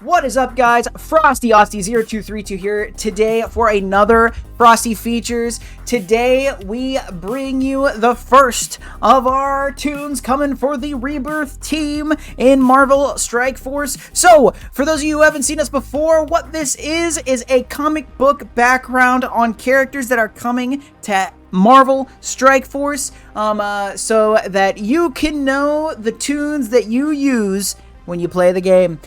What is up, guys? Frosty Austy0232 here today for another Frosty Features. Today we bring you the first of our tunes coming for the Rebirth team in Marvel Strike Force. So, for those of you who haven't seen us before, what this is a comic book background on characters that are coming to Marvel Strike Force, so that you can know the tunes that you use when you play the game.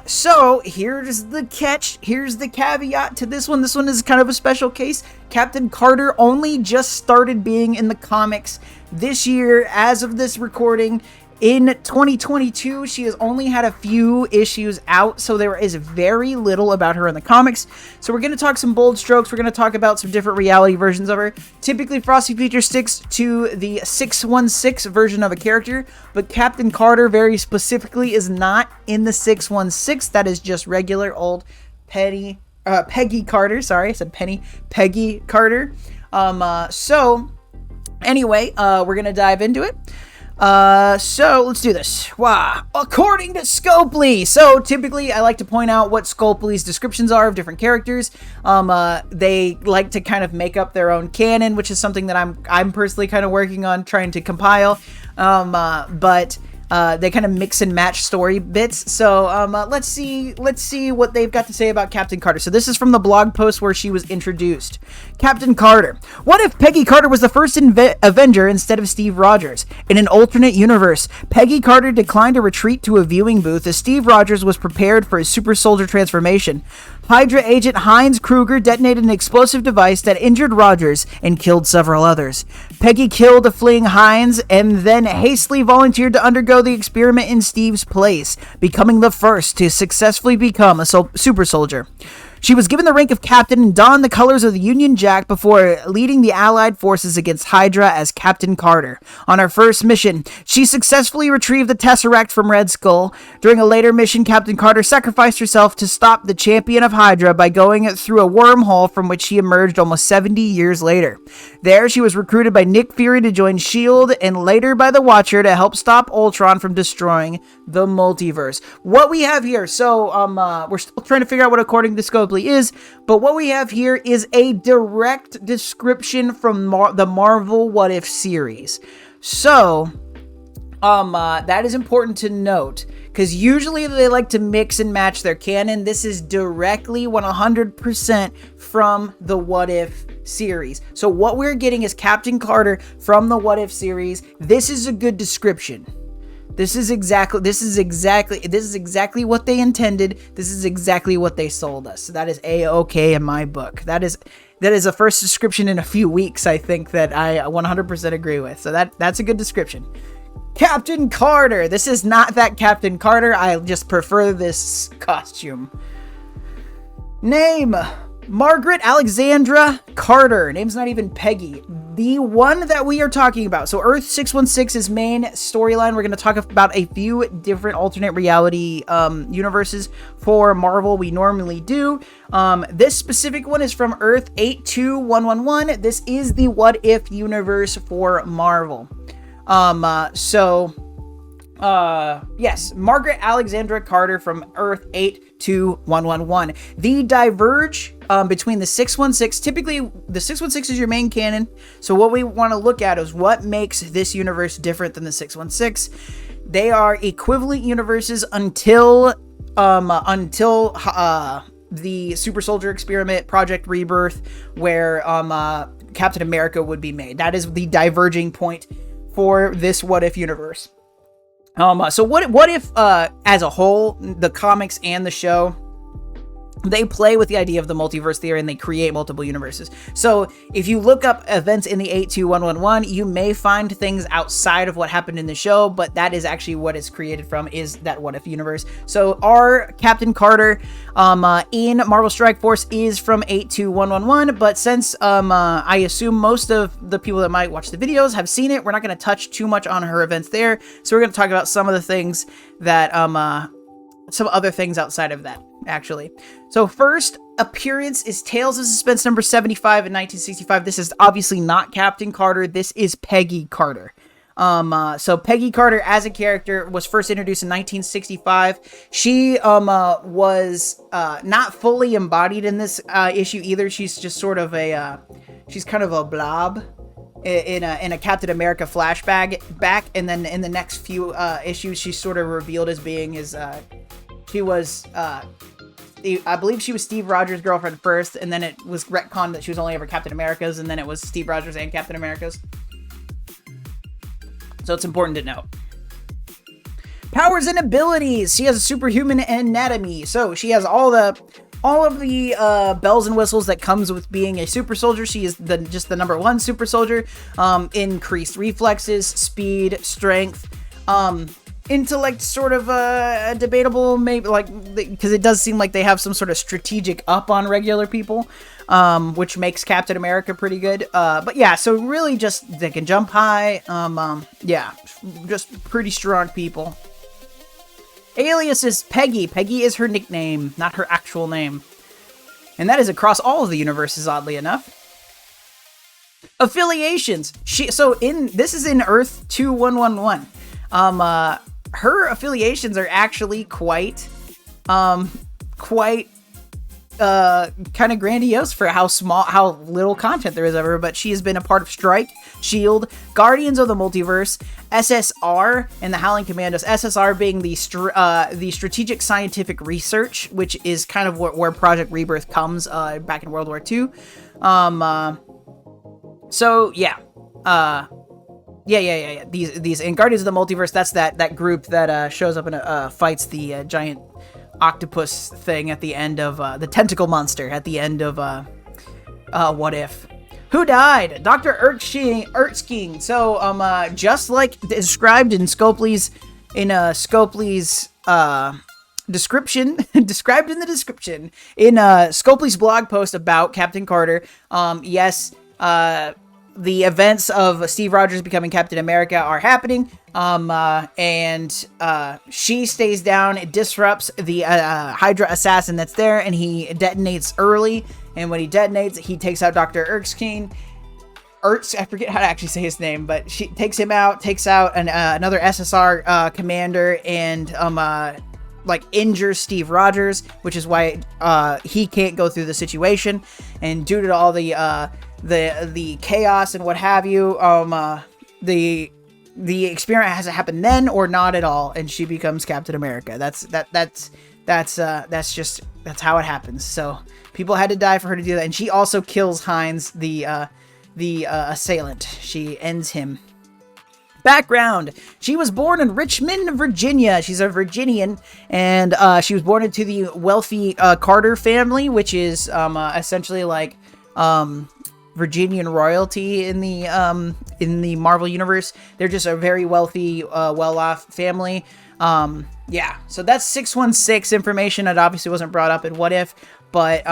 So here's the catch. Here's the caveat to this one. This one is kind of a special case. Captain Carter only just started being in the comics this year. As of this recording, in 2022, she has only had a few issues out, so there is very little about her in the comics. So we're going to talk some bold strokes. We're going to talk about some different reality versions of her. Typically, Frosty Feature sticks to the 616 version of a character, but Captain Carter very specifically is not in the 616. That is just regular old Peggy Carter. Sorry, I said Penny. Peggy Carter. So anyway, we're going to dive into it. So let's do this. Wow. According to Scopely. So typically I like to point out what Scopely's descriptions are of different characters. They like to kind of make up their own canon, which is something that I'm personally kind of working on trying to compile. But they kind of mix and match story bits. So let's see what they've got to say about Captain Carter. So this is from the blog post where she was introduced. Captain Carter. What if Peggy Carter was the first Avenger instead of Steve Rogers? In an alternate universe, Peggy Carter declined to retreat to a viewing booth as Steve Rogers was prepared for his super soldier transformation. Hydra agent Heinz Kruger detonated an explosive device that injured Rogers and killed several others. Peggy killed a fleeing Heinz and then hastily volunteered to undergo the experiment in Steve's place, becoming the first to successfully become a super soldier. She was given the rank of captain and donned the colors of the Union Jack before leading the Allied forces against Hydra as Captain Carter. On her first mission, she successfully retrieved the Tesseract from Red Skull. During a later mission, Captain Carter sacrificed herself to stop the champion of Hydra by going through a wormhole from which she emerged almost 70 years later. There, she was recruited by Nick Fury to join S.H.I.E.L.D. and later by the Watcher to help stop Ultron from destroying the multiverse. What we have here, so we're still trying to figure out what according to Scopely is, but what we have here is a direct description from the Marvel What If series. So that is important to note, because usually they like to mix and match their canon. This is directly 100% from the What If series. So what we're getting is Captain Carter from the What If series. This is a good description. This is exactly what they intended. This is exactly what they sold us. So that is A-okay in my book. That is a first description in a few weeks, I think, that I 100% agree with. So that's a good description. Captain Carter. This is not that Captain Carter. I just prefer this costume. Name: Margaret Alexandra Carter. Name's not even Peggy. The one that we are talking about. So Earth 616's main storyline. We're going to talk about a few different alternate reality universes for Marvel. We normally do. This specific one is from Earth 82111. This is the What If universe for Marvel. Yes, Margaret Alexandra Carter from Earth 82111. The diverge between the 616, typically the 616 is your main canon, so what we want to look at is what makes this universe different than the 616. They are equivalent universes until the Super Soldier Experiment, Project Rebirth, where Captain America would be made. That is the diverging point for this What If universe. So what if, as a whole, the comics and the show, they play with the idea of the multiverse theory and they create multiple universes. So if you look up events in the 82111, you may find things outside of what happened in the show, but that is actually what it's created from, is that What If universe. So our Captain Carter in Marvel Strike Force is from 82111, but since I assume most of the people that might watch the videos have seen it, we're not going to touch too much on her events there. So we're going to talk about some of the things that some other things outside of that, actually. So first appearance is Tales of Suspense number 75 in 1965. This is obviously not Captain Carter. This is Peggy Carter. So Peggy Carter as a character was first introduced in 1965. She was not fully embodied in this issue either. She's just sort of she's kind of a blob in a Captain America flashback and then in the next few issues she's sort of revealed as being his she was I believe she was Steve Rogers' girlfriend first, and then it was retconned that she was only ever Captain America's, and then it was Steve Rogers and Captain America's. So it's important to know. Powers and abilities. She has a superhuman anatomy, so she has all of the bells and whistles that comes with being a super soldier. She is just the number one super soldier. Increased reflexes, speed, strength, intellect, sort of debatable, maybe, like, because it does seem like they have some sort of strategic up on regular people, which makes Captain America pretty good. But yeah, so really just they can jump high. Yeah, just pretty strong people. Alias is Peggy. Peggy is her nickname, not her actual name. And that is across all of the universes, oddly enough. Affiliations. This is in Earth 2111. Her affiliations are actually quite kind of grandiose for how little content there is of her, but she has been a part of S.T.R.I.K.E, S.H.I.E.L.D, Guardians of the Multiverse, SSR, and the Howling Commandos. SSR being the Strategic Scientific Research, which is kind of where Project Rebirth comes back in World War II. So yeah. Yeah. These in Guardians of the Multiverse, that's that group that shows up and fights the giant octopus thing at the end of the tentacle monster at the end of What If. Who died? Dr. Erskine. So just like described in Scopely's description described in the description in Scopely's blog post about Captain Carter. Yes, the events of Steve Rogers becoming Captain America are happening, and she stays down. It disrupts the Hydra assassin that's there, and he detonates early. And when he detonates, he takes out Dr. Erskine. I forget how to actually say his name, but she takes him out, takes out another SSR commander, and injures Steve Rogers, which is why he can't go through the situation. And due to all the chaos and what have you, the experiment hasn't happened then or not at all, and she becomes Captain America. That's how it happens. So people had to die for her to do that, and she also kills Hines, the assailant. She ends him. Background: she was born in Richmond, Virginia. She's a Virginian, and she was born into the wealthy Carter family, which is essentially like Virginian royalty in the Marvel universe. They're just a very wealthy, well-off family. Yeah, so that's 616 information that obviously wasn't brought up in What If, but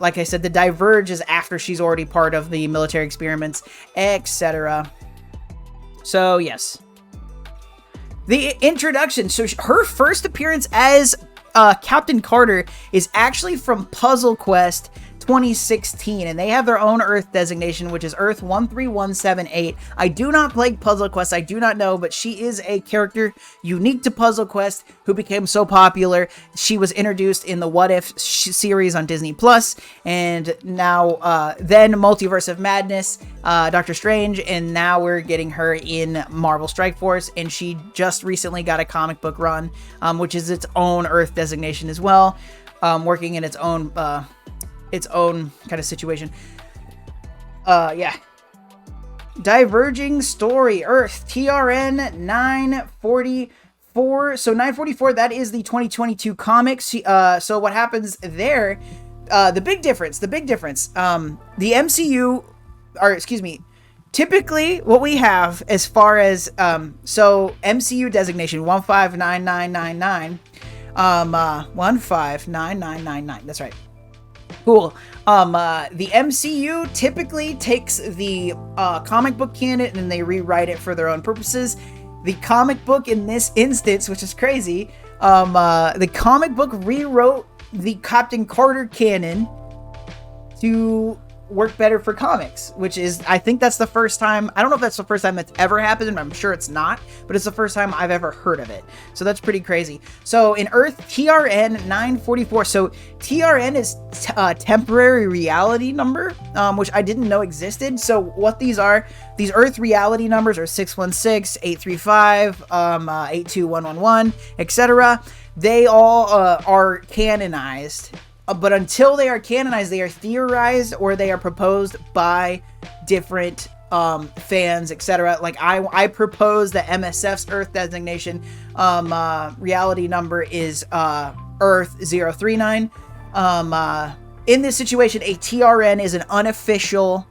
like I said, the Diverge is after she's already part of the military experiments, etc. So yes, the introduction. So her first appearance as Captain Carter is actually from Puzzle Quest 2016, and they have their own Earth designation, which is Earth 13178. I do not play Puzzle Quest, I do not know, but she is a character unique to Puzzle Quest who became so popular. She was introduced in the What If series on Disney Plus, and now then Multiverse of Madness, Doctor Strange, and now we're getting her in Marvel Strike Force, and she just recently got a comic book run, which is its own Earth designation as well, working in its own kind of situation. Yeah. Diverging story. Earth TRN 944. So 944, that is the 2022 comics. So what happens there? The big difference. The MCU, or excuse me, typically what we have as far as so MCU designation 159999. 159999. That's right. Cool. The MCU typically takes the comic book canon and they rewrite it for their own purposes. The comic book in this instance, which is crazy, the comic book rewrote the Captain Carter canon to work better for comics, which is, I think that's the first time. I don't know if that's the first time that's ever happened. I'm sure it's not, but it's the first time I've ever heard of it. So that's pretty crazy. So in Earth, TRN 944. So TRN is temporary reality number, which I didn't know existed. So what these are, these Earth reality numbers are 616, 835, 82111, etc. They all are canonized. But until they are canonized, they are theorized or they are proposed by different fans, etc. Like I propose that MSF's Earth designation reality number is Earth 039. In this situation, a TRN is an unofficial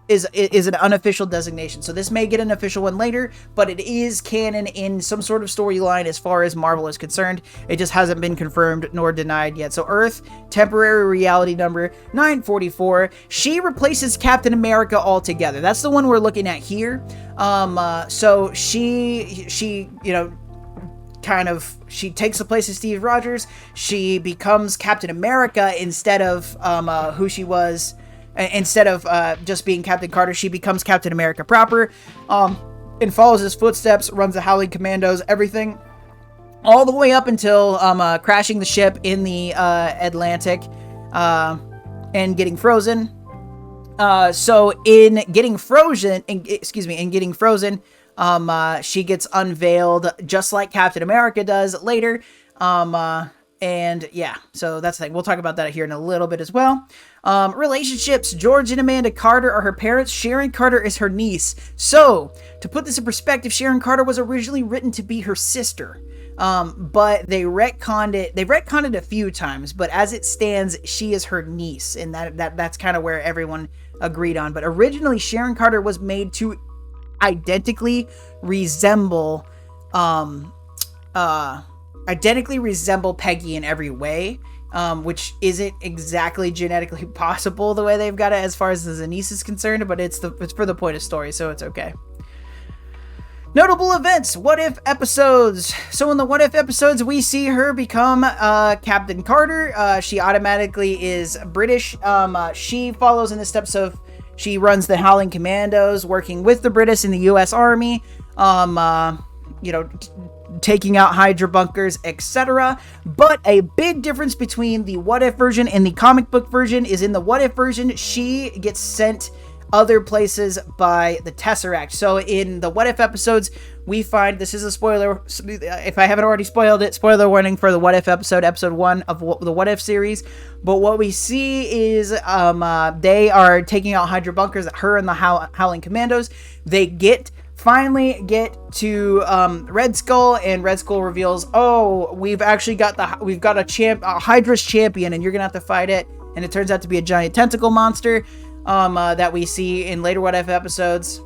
is an unofficial designation. So this may get an official one later, but it is canon in some sort of storyline as far as Marvel is concerned. It just hasn't been confirmed nor denied yet. So Earth, temporary reality number 944. She replaces Captain America altogether. That's the one we're looking at here. So she, you know, she takes the place of Steve Rogers. She becomes Captain America instead of who she was. Instead of just being Captain Carter, she becomes Captain America proper, and follows his footsteps, runs the Howling Commandos, everything, all the way up until crashing the ship in the Atlantic and getting frozen. So in getting frozen, she get unveiled just like Captain America does later. And yeah, so that's the thing. We'll talk about that here in a little bit as well. Relationships. George and Amanda Carter are her parents. Sharon Carter is her niece. So, to put this in perspective, Sharon Carter was originally written to be her sister. But they retconned it. They retconned it a few times, but as it stands, she is her niece. And that's kind of where everyone agreed on. But originally, Sharon Carter was made to identically resemble Peggy in every way, which isn't exactly genetically possible the way they've got it as far as the niece is concerned, but it's for the point of story, so it's okay. Notable events, What If episodes. So in the What If episodes, we see her become Captain Carter. She automatically is British. She follows in the steps of, she runs the Howling Commandos, working with the British in the U.S. Army. Taking out Hydra bunkers, etc. But a big difference between the What If version and the comic book version is in the What If version, she gets sent other places by the Tesseract. So in the What If episodes, we find, this is a spoiler, if I haven't already spoiled it, spoiler warning for the What If episode 1 of the What If series. But what we see is they are taking out Hydra bunkers, her and the Howling Commandos. They finally get to Red Skull, and Red Skull reveals, oh, we've got a Hydra's champion, and you're gonna have to fight it. And it turns out to be a giant tentacle monster that we see in later What If episodes.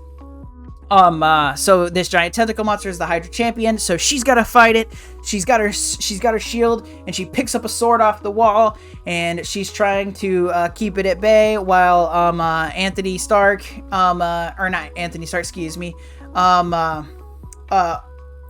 So this giant tentacle monster is the Hydra champion, so she's got to fight it. She's got her shield, and she picks up a sword off the wall, and she's trying to keep it at bay while Anthony Stark, or not Anthony Stark, excuse me. I'm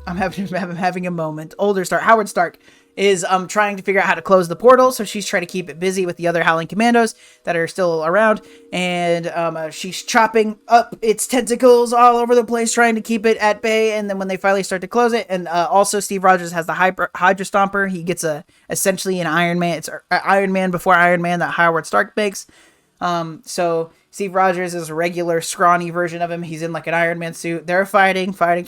having a moment. Older Stark, Howard Stark, is trying to figure out how to close the portal, so she's trying to keep it busy with the other Howling Commandos that are still around, and she's chopping up its tentacles all over the place, trying to keep it at bay. And then when they finally start to close it, and also Steve Rogers has the Hydra Stomper. He gets essentially an Iron Man. It's Iron Man before Iron Man that Howard Stark makes. So Steve Rogers is a regular scrawny version of him. He's in like an Iron Man suit. They're fighting, pushing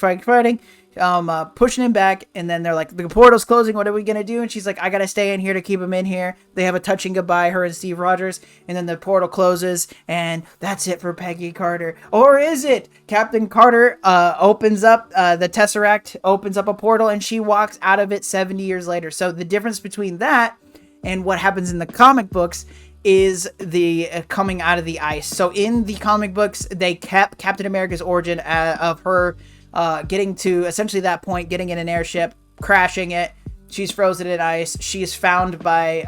him back, and then they're like, the portal's closing, what are we gonna do? And she's like, I gotta stay in here to keep him in here. They have a touching goodbye, her and Steve Rogers, and then the portal closes, and that's it for Peggy Carter. Or is it? Captain Carter opens up, the Tesseract opens up a portal, and she walks out of it 70 years later. So the difference between that and what happens in the comic books is the coming out of the ice. So in the comic books, they kept Captain America's origin of her getting to essentially that point, getting in an airship, crashing it. She's frozen in ice. She's found by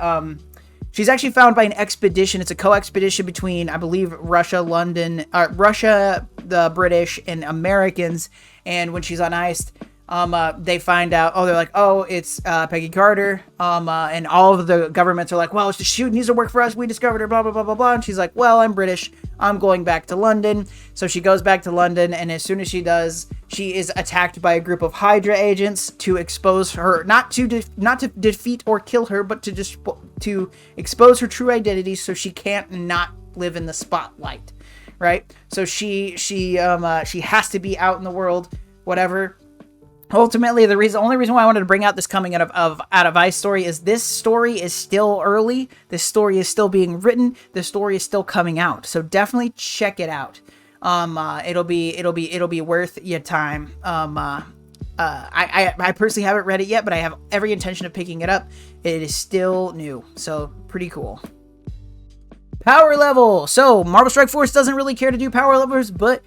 she's actually found by an expedition. It's a co-expedition between, I believe, Russia, the British, and Americans. And when she's on ice, they find out, oh, they're like, oh, it's Peggy Carter, and all of the governments are like, well, she needs to work for us, we discovered her, blah, blah, blah, blah, blah, and she's like, well, I'm British, I'm going back to London. So she goes back to London, and as soon as she does, she is attacked by a group of Hydra agents to expose her, not to defeat or kill her, but to expose her true identity so she can't not live in the spotlight, right? So she has to be out in the world, whatever. Ultimately, the only reason why I wanted to bring out this coming out of S.H.I.E.L.D. story is this story is still early. This story is still being written. This story is still coming out. So definitely check it out. It'll be worth your time. I personally haven't read it yet, but I have every intention of picking it up. It is still new, so pretty cool. Power level. So Marvel Strike Force doesn't really care to do power levels, but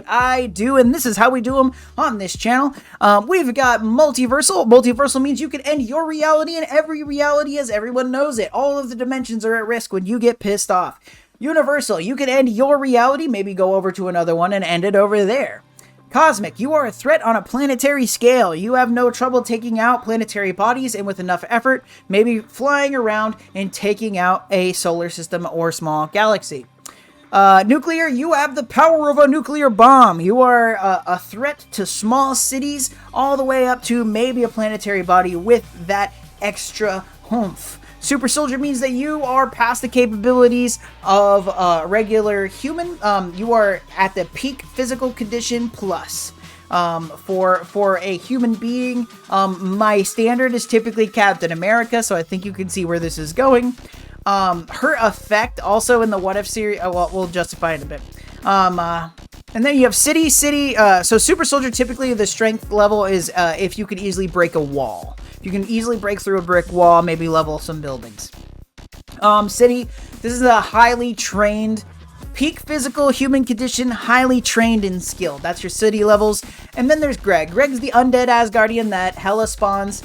I do, and this is how we do them on this channel. We've got multiversal. Multiversal means you can end your reality and every reality as everyone knows it. All of the dimensions are at risk when you get pissed off. Universal, you can end your reality, maybe go over to another one and end it over there. Cosmic, you are a threat on a planetary scale. You have no trouble taking out planetary bodies, and with enough effort, maybe flying around and taking out a solar system or small galaxy. Nuclear, you have the power of a nuclear bomb. You are a threat to small cities, all the way up to maybe a planetary body with that extra oomph. Super Soldier means that you are past the capabilities of a regular human. You are at the peak physical condition plus. For a human being, my standard is typically Captain America, so I think you can see where this is going. Her effect also in the What If series, well, we'll justify it a bit. And then you have City. So Super Soldier, typically the strength level is if you can easily break a wall. You can easily break through a brick wall, maybe level some buildings. City, this is a highly trained, peak physical human condition, highly trained and skilled. That's your City levels. And then there's Greg. Greg's the undead Asgardian that Hela spawns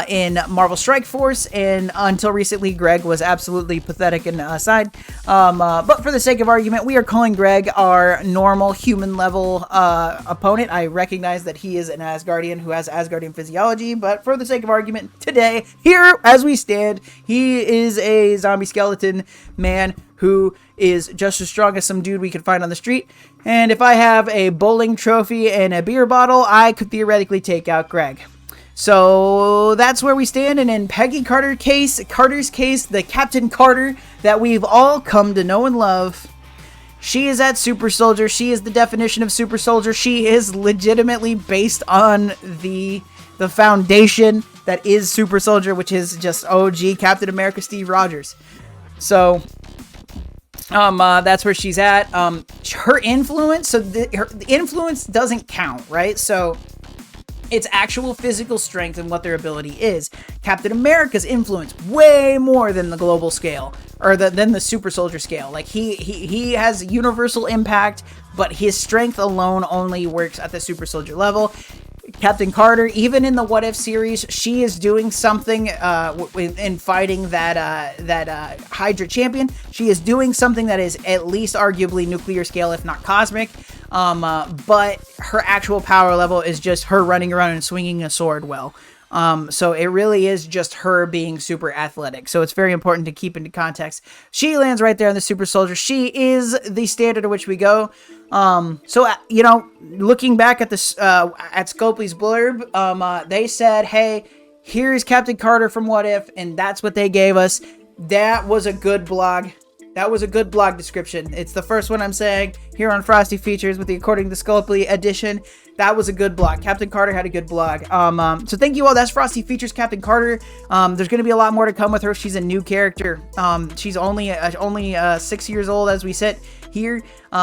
in Marvel Strike Force, and until recently, Greg was absolutely pathetic and aside. But for the sake of argument, we are calling Greg our normal human level opponent. I recognize that he is an Asgardian who has Asgardian physiology, but for the sake of argument today, here as we stand, he is a zombie skeleton man who is just as strong as some dude we could find on the street. And if I have a bowling trophy and a beer bottle, I could theoretically take out Greg. So that's where we stand, and in Peggy Carter's case, the Captain Carter that we've all come to know and love, she is at Super Soldier. She is the definition of Super Soldier. She is legitimately based on the foundation that is Super Soldier, which is just OG Captain America Steve Rogers. So that's where she's at. Her influence, so the influence doesn't count, right? So it's actual physical strength and what their ability is. Captain America's influence way more than the global scale, or than the Super Soldier scale. Like he has universal impact, but his strength alone only works at the Super Soldier level. Captain Carter, even in the What If series, she is doing something in fighting that Hydra champion. She is doing something that is at least arguably nuclear scale, if not cosmic. But her actual power level is just her running around and swinging a sword well. So it really is just her being super athletic. So it's very important to keep into context. She lands right there on the Super Soldier. She is the standard at which we go. You know, looking back at this, at Scopely's blurb, they said, hey, here's Captain Carter from What If, and that's what they gave us. That was a good blog. That was a good blog description. It's the first one I'm saying here on Frosty Features with the According to Scopely edition. That was a good blog. Captain Carter had a good blog. So thank you all. That's Frosty Features Captain Carter. There's going to be a lot more to come with her. She's a new character. She's only 6 years old as we sit here,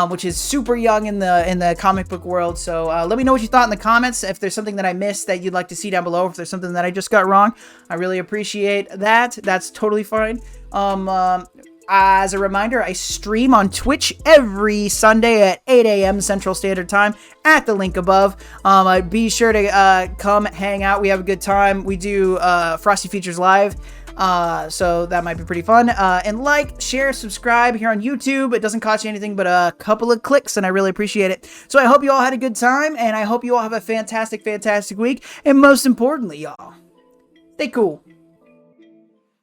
which is super young in the comic book world. So let me know what you thought in the comments. If there's something that I missed that you'd like to see down below, if there's something that I just got wrong, I really appreciate that. That's totally fine. As a reminder, I stream on Twitch every Sunday at 8 a.m. Central Standard Time at the link above. Be sure to come hang out. We have a good time. We do Frosty Features Live So that might be pretty fun. And like, share, subscribe here on YouTube. It doesn't cost you anything but a couple of clicks, and I really appreciate it. So I hope you all had a good time, and I hope you all have a fantastic, fantastic week. And most importantly, y'all, stay cool.